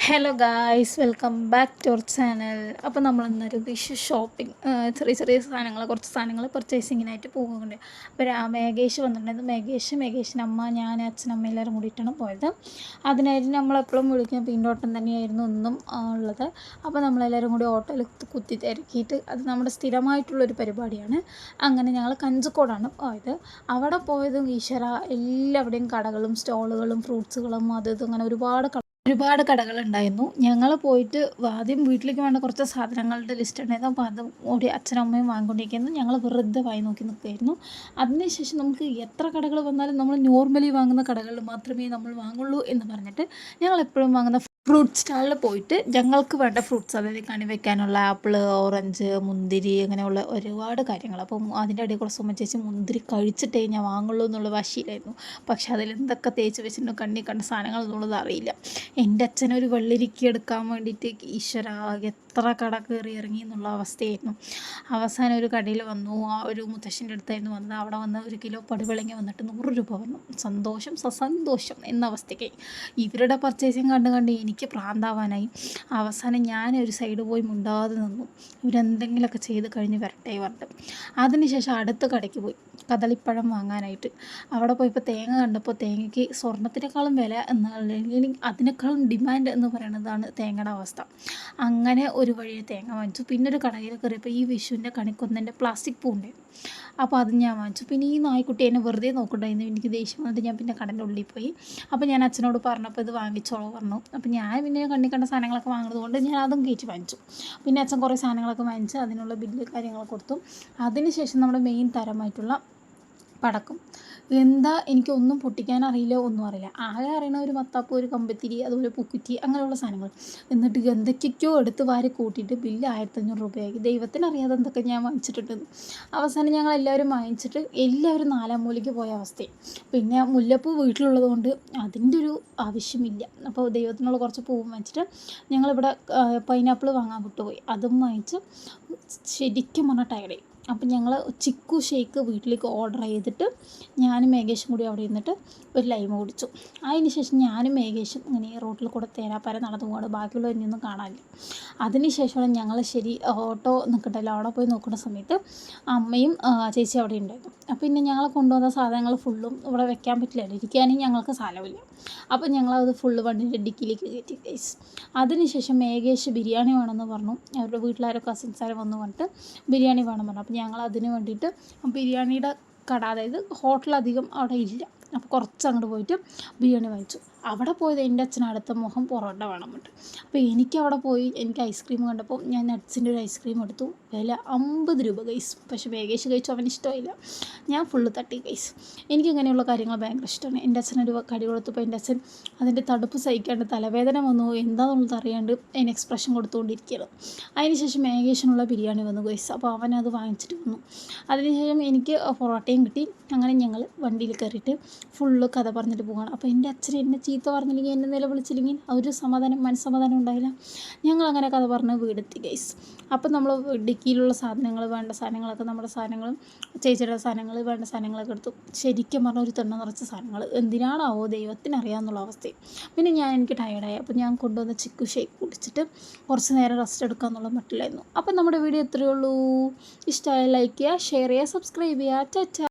Hello guys, welcome back to our channel. അപ്പോൾ നമ്മൾ ഇന്നൊരു വിഷു ഷോപ്പിംഗ് ചെറിയ ചെറിയ സാധനങ്ങൾ കുറച്ച് സാധനങ്ങൾ പർച്ചേസിങ്ങിനായിട്ട് പോകുന്നുണ്ട്. അപ്പോൾ മേഘേഷ് വന്നിട്ടുണ്ടായിരുന്നു. മേഘേഷിൻ്റെ അമ്മ, ഞാൻ, അച്ഛനമ്മ എല്ലാവരും കൂടിയിട്ടാണ് പോയത്. അതിനായിട്ട് നമ്മളെപ്പോഴും വിളിക്കുന്ന പിന്നോട്ടം തന്നെയായിരുന്നു ഇന്നും ഉള്ളത്. അപ്പോൾ നമ്മളെല്ലാവരും കൂടി ഓട്ടോയിൽ കുത്തി തിരക്കിയിട്ട് അത് നമ്മുടെ സ്ഥിരമായിട്ടുള്ളൊരു പരിപാടിയാണ്. അങ്ങനെ ഞങ്ങൾ കഞ്ചക്കോടാണ് പോയത്. അവിടെ പോയതും ഈശ്വര എല്ലാവിടെയും കടകളും സ്റ്റോളുകളും ഫ്രൂട്ട്സുകളും അത് ഇത് അങ്ങനെ ഒരുപാട് കടകളുണ്ടായിരുന്നു. ഞങ്ങൾ പോയിട്ട് ആദ്യം വീട്ടിലേക്ക് വേണ്ട കുറച്ച് സാധനങ്ങളുടെ ലിസ്റ്റ് ഉണ്ടായിരുന്നു. അപ്പോൾ അതും കൂടി അച്ഛനും അമ്മയും വാങ്ങിക്കൊണ്ടിരിക്കുന്നു. ഞങ്ങൾ വെറുതെ വായി നോക്കി നിൽക്കുമായിരുന്നു. അതിനുശേഷം നമുക്ക് എത്ര കടകൾ വന്നാലും നമ്മൾ നോർമലി വാങ്ങുന്ന കടകളിൽ മാത്രമേ നമ്മൾ വാങ്ങുള്ളൂ എന്ന് പറഞ്ഞിട്ട് ഞങ്ങൾ എപ്പോഴും വാങ്ങുന്ന ഫ്രൂട്ട് സ്റ്റാളിൽ പോയിട്ട് ഞങ്ങൾക്ക് വേണ്ട ഫ്രൂട്ട്സ്, അതായത് കണി വെക്കാനുള്ള ആപ്പിൾ, ഓറഞ്ച്, മുന്തിരി, അങ്ങനെയുള്ള ഒരുപാട് കാര്യങ്ങൾ. അപ്പം അതിൻ്റെ ഇടയിൽ കൂടെ സുമ ചേച്ചി മുന്തിരി കഴിച്ചിട്ടേ ഞാൻ വാങ്ങുള്ളൂ എന്നുള്ള വാശിയിലായിരുന്നു. പക്ഷെ അതിൽ എന്തൊക്കെ തേച്ച് വെച്ചിട്ടുണ്ടോ കണ്ണി കണ്ട സാധനങ്ങൾ എന്നുള്ളത് അറിയില്ല. എൻ്റെ അച്ഛനൊരു വെള്ളരിക്ക എടുക്കാൻ വേണ്ടിയിട്ട് ഈശ്വര എത്ര കട കയറി ഇറങ്ങി എന്നുള്ള അവസ്ഥയായിരുന്നു. അവസാനം ഒരു കടയിൽ വന്നു. ആ ഒരു മുത്തശ്ശൻ്റെ അടുത്തായിരുന്നു വന്നത്. അവിടെ വന്ന് 1 കിലോ പടുവിളങ്ങ വന്നിട്ട് 100 രൂപ വന്നു. സന്തോഷം സസന്തോഷം എന്ന അവസ്ഥയ്ക്ക് ഇവരുടെ പർച്ചേസിങ് കണ്ട് എനിക്ക് പ്രാന്താവാനായി. അവസാനം ഞാൻ ഒരു സൈഡ് പോയി മുണ്ടാതെ നിന്നു, ഇവരെന്തെങ്കിലുമൊക്കെ ചെയ്ത് കഴിഞ്ഞ് വരട്ടെ പറഞ്ഞിട്ട്. അതിനുശേഷം അടുത്ത കടയ്ക്ക് പോയി കദളിപ്പഴം വാങ്ങാനായിട്ട്. അവിടെ പോയപ്പോൾ തേങ്ങ കണ്ടപ്പോൾ തേങ്ങയ്ക്ക് സ്വർണ്ണത്തിനേക്കാളും വില അല്ലെങ്കിൽ അതിനേക്കാളും ഡിമാൻഡ് എന്ന് പറയുന്നതാണ് തേങ്ങയുടെ അവസ്ഥ. അങ്ങനെ ഒരു വഴിയെ തേങ്ങ വാങ്ങിച്ചു. പിന്നെ ഒരു കടയിൽ കയറിയപ്പോൾ ഈ വിഷുവിൻ്റെ കണിക്കൊന്നൻ്റെ പ്ലാസ്റ്റിക് പൂ ഉണ്ടായിരുന്നു. അപ്പോൾ അത് ഞാൻ വാങ്ങിച്ചു. പിന്നെ ഈ നായ്ക്കുട്ടി എന്നെ വെറുതെ നോക്കണ്ടായിരുന്നു. എനിക്ക് ദേഷ്യം വന്നിട്ട് ഞാൻ പിന്നെ കടൻ്റെ ഉള്ളിൽ പോയി. അപ്പോൾ ഞാൻ അച്ഛനോട് പറഞ്ഞപ്പോൾ ഇത് വാങ്ങിച്ചോളൂ പറഞ്ഞു. അപ്പോൾ ഞാൻ പിന്നെ കണ്ട സാധനങ്ങളൊക്കെ വാങ്ങുന്നത് കൊണ്ട് ഞാൻ അതും കയറ്റി വാങ്ങിച്ചു. പിന്നെ അച്ഛൻ കുറേ സാധനങ്ങളൊക്കെ വാങ്ങിച്ച് അതിനുള്ള ബില്ല് കാര്യങ്ങൾ കൊടുത്തു. അതിനുശേഷം നമ്മുടെ മെയിൻ തരമായിട്ടുള്ള പടക്കം എന്താ എനിക്കൊന്നും പൊട്ടിക്കാൻ അറിയില്ല, ഒന്നും അറിയില്ല. ആകെ അറിയണ ഒരു മത്താപ്പ്, ഒരു കമ്പത്തിരി, അതുപോലെ പൂക്കുറ്റി, അങ്ങനെയുള്ള സാധനങ്ങൾ. എന്നിട്ട് എന്തൊക്കെയോ എടുത്ത് വാരി കൂട്ടിയിട്ട് ബില്ല് 1500 രൂപയാക്കി. ദൈവത്തിനറിയാതെ എന്തൊക്കെ ഞാൻ വാങ്ങിച്ചിട്ടുണ്ടെന്ന്. അവസാനം ഞങ്ങൾ എല്ലാവരും വാങ്ങിച്ചിട്ട് എല്ലാവരും 4 മൂലയ്ക്ക് പോയ അവസ്ഥയും. പിന്നെ മുല്ലപ്പൂ വീട്ടിലുള്ളത് കൊണ്ട് അതിൻ്റെ ഒരു ആവശ്യമില്ല. അപ്പോൾ ദൈവത്തിനുള്ള കുറച്ച് പൂവും വാങ്ങിച്ചിട്ട് ഞങ്ങളിവിടെ പൈനാപ്പിൾ വാങ്ങാൻ വിട്ടുപോയി. അതും വാങ്ങിച്ച് ശരിക്കും പറഞ്ഞാൽ ടയർഡായി. അപ്പം ഞങ്ങൾ ചിക്കു ഷേക്ക് വീട്ടിലേക്ക് ഓർഡർ ചെയ്തിട്ട് ഞാനും മേഘേഷും കൂടി അവിടെ ഇരുന്നിട്ട് ഒരു ലൈമ് കുടിച്ചു. അതിന് ശേഷം ഞാനും മേഘേഷും ഇങ്ങനെ ഈ റോട്ടിൽ കൂടെ തേരാപ്പാര നടന്നു പോകാണ്. ബാക്കിയുള്ളവരൊന്നും കാണാനില്ല. അതിന് ശേഷമാണ് ഞങ്ങൾ ശരി ഓട്ടോ നിൽക്കട്ടല്ലോ അവിടെ പോയി നോക്കുന്ന സമയത്ത് അമ്മയും ചേച്ചി അവിടെ ഉണ്ടായിരുന്നു. അപ്പോൾ പിന്നെ ഞങ്ങൾ കൊണ്ടുവന്ന സാധനങ്ങൾ ഫുള്ളും ഇവിടെ വെക്കാൻ പറ്റില്ലല്ലോ, ഇരിക്കാനും ഞങ്ങൾക്ക് സ്ഥലമില്ല. അപ്പോൾ ഞങ്ങളത് ഫുള്ള് വണ്ടിൻ്റെ ഡിക്കിലേക്ക് കയറ്റി ഗൈസ്. അതിനുശേഷം മേഘേഷ് ബിരിയാണി വേണമെന്ന് പറഞ്ഞു. അവരുടെ വീട്ടിലാരോ കസിൻസാരോ വന്ന് പറഞ്ഞിട്ട് ബിരിയാണി വേണം പറഞ്ഞു. അപ്പോൾ ഞങ്ങൾ അതിന് വേണ്ടിയിട്ട് ബിരിയാണിയുടെ കട, അതായത് ഹോട്ടലധികം അവിടെ ഇല്ല, അപ്പോൾ കുറച്ച് അങ്ങോട്ട് പോയിട്ട് ബിരിയാണി വാങ്ങിച്ചു. അവിടെ പോയത് എൻ്റെ അച്ഛന് അടുത്ത മോഹം പൊറോട്ട വേണം പറഞ്ഞിട്ട്. അപ്പോൾ എനിക്ക് അവിടെ പോയി എനിക്ക് ഐസ്ക്രീം കണ്ടപ്പോൾ ഞാൻ നട്ട്സിൻ്റെ ഒരു ഐസ്ക്രീം എടുത്തു. വില 50 രൂപ ഗൈസ്. പക്ഷേ മേഘേഷ് കഴിച്ചു, അവന് ഇഷ്ടമായില്ല. ഞാൻ ഫുള്ള് തട്ടി ഗൈസ്. എനിക്കിങ്ങനെയുള്ള കാര്യങ്ങൾ ഭയങ്കര ഇഷ്ടമാണ്. എൻ്റെ അച്ഛനൊരു കടി കൊടുത്തപ്പോൾ എൻ്റെ അച്ഛൻ അതിൻ്റെ തടുപ്പ് സഹിക്കാണ്ട് തലവേദന വന്നു എന്താണെന്നുള്ളത് അറിയാണ്ട് അതിന് എക്സ്പ്രഷൻ കൊടുത്തുകൊണ്ടിരിക്കുകയാണ്. അതിനുശേഷം മേഘേഷിനുള്ള ബിരിയാണി വന്നു ഗൈസ്. അപ്പോൾ അവനത് വാങ്ങിച്ചിട്ട് വന്നു. അതിനുശേഷം എനിക്ക് പൊറോട്ടയും കിട്ടി. അങ്ങനെ ഞങ്ങൾ വണ്ടിയിൽ കയറിയിട്ട് ഫുള്ള് കഥ പറഞ്ഞിട്ട് പോവുകയാണ്. അപ്പോൾ എൻ്റെ അച്ഛൻ എന്നെ ചീത്ത പറഞ്ഞില്ലെങ്കിൽ, എന്നെ നിലവിളിച്ചില്ലെങ്കിൽ ഒരു സമാധാനം, മനസ്സമാധാനം ഉണ്ടായില്ല. ഞങ്ങളങ്ങനെ കഥ പറഞ്ഞ് വീടെത്തി ഗൈസ്. അപ്പം നമ്മൾ ഡിക്കിയിലുള്ള സാധനങ്ങൾ, വേണ്ട സാധനങ്ങളൊക്കെ, നമ്മുടെ സാധനങ്ങളും ചേച്ചിയുടെ സാധനങ്ങൾ, വേണ്ട സാധനങ്ങളൊക്കെ എടുത്തു. ശരിക്കും പറഞ്ഞ ഒരു തെണ്ണ നിറച്ച സാധനങ്ങൾ എന്തിനാണാവോ ദൈവത്തിനറിയാമെന്നുള്ള അവസ്ഥയും. പിന്നെ എനിക്ക് ടയർഡായി. അപ്പോൾ ഞാൻ കൊണ്ടുവന്ന ചിക്കു ഷേക്ക് കുടിച്ചിട്ട് കുറച്ച് നേരം റെസ്റ്റ് എടുക്കുക എന്നുള്ള മട്ടിലായിരുന്നു. അപ്പം നമ്മുടെ വീഡിയോ ഇത്രയേ ഉള്ളൂ. ഇഷ്ടമായ ലൈക്ക് ചെയ്യുക, ഷെയർ ചെയ്യുക, സബ്സ്ക്രൈബ് ചെയ്യുക. ചാ.